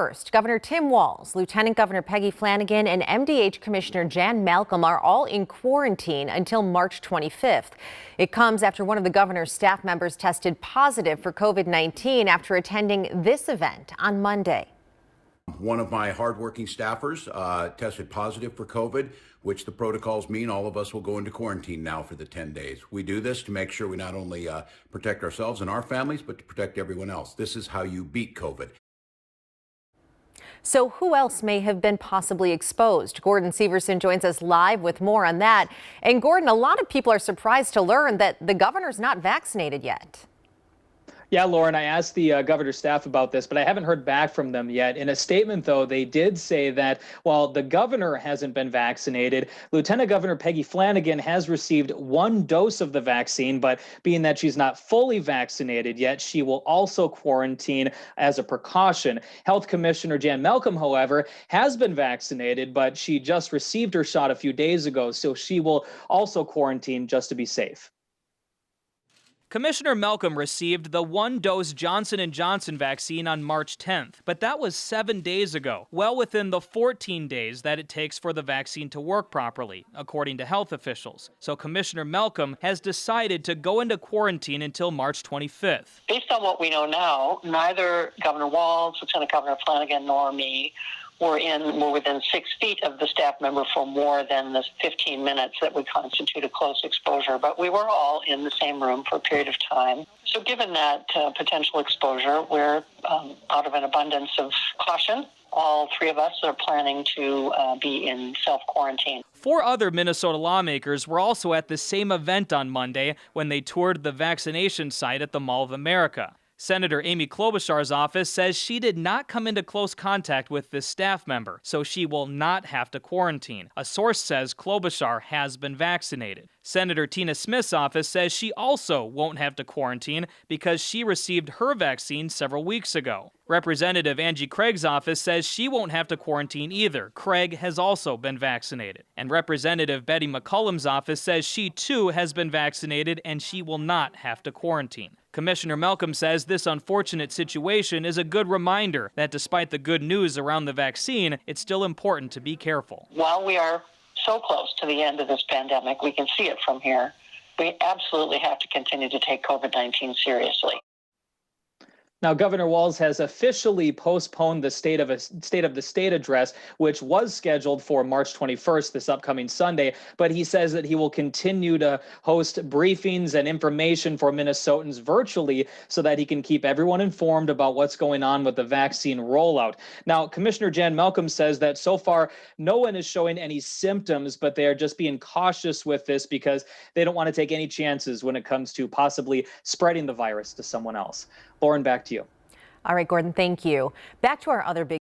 First, Governor Tim Walz, Lieutenant Governor Peggy Flanagan, and MDH Commissioner Jan Malcolm are all in quarantine until March 25th. It comes after one of the governor's staff members tested positive for COVID-19 after attending this event on Monday. One of my hardworking staffers tested positive for COVID, which the protocols mean all of us will go into quarantine now for the 10 days. We do this to make sure we not only protect ourselves and our families, but to protect everyone else. This is how you beat COVID. So who else may have been possibly exposed? Gordon Severson joins us live with more on that. And Gordon, a lot of people are surprised to learn that the governor's not vaccinated yet. Yeah, Lauren, I asked the governor's staff about this, but I haven't heard back from them yet. In a statement, though, they did say that while the governor hasn't been vaccinated, Lieutenant Governor Peggy Flanagan has received one dose of the vaccine, but being that she's not fully vaccinated yet, she will also quarantine as a precaution. Health Commissioner Jan Malcolm, however, has been vaccinated, but she just received her shot a few days ago, so she will also quarantine just to be safe. Commissioner Malcolm received the one-dose Johnson & Johnson vaccine on March 10th, but that was 7 days ago, well within the 14 days that it takes for the vaccine to work properly, according to health officials. So Commissioner Malcolm has decided to go into quarantine until March 25th. Based on what we know now, neither Governor Walz, Lieutenant Governor Flanagan, nor me were within 6 feet of the staff member for more than the 15 minutes that would constitute a close exposure, but we were all in the same room for a period of time. So given that potential exposure, we're out of an abundance of caution. All three of us are planning to be in self-quarantine. 4 other Minnesota lawmakers were also at the same event on Monday when they toured the vaccination site at the Mall of America. Senator Amy Klobuchar's office says she did not come into close contact with this staff member, so she will not have to quarantine. A source says Klobuchar has been vaccinated. Senator Tina Smith's office says she also won't have to quarantine because she received her vaccine several weeks ago. Representative Angie Craig's office says she won't have to quarantine either. Craig has also been vaccinated. And Representative Betty McCollum's office says she too has been vaccinated and she will not have to quarantine. Commissioner Malcolm says this unfortunate situation is a good reminder that despite the good news around the vaccine, it's still important to be careful. While we are so close to the end of this pandemic, we can see it from here, we absolutely have to continue to take COVID-19 seriously. Now, Governor Walz has officially postponed the State of the State address, which was scheduled for March 21st, this upcoming Sunday. But he says that he will continue to host briefings and information for Minnesotans virtually so that he can keep everyone informed about what's going on with the vaccine rollout. Now, Commissioner Jan Malcolm says that so far, no one is showing any symptoms, but they are just being cautious with this because they don't want to take any chances when it comes to possibly spreading the virus to someone else. Lauren, back to you. All right, Gordon, thank you. Back to our other big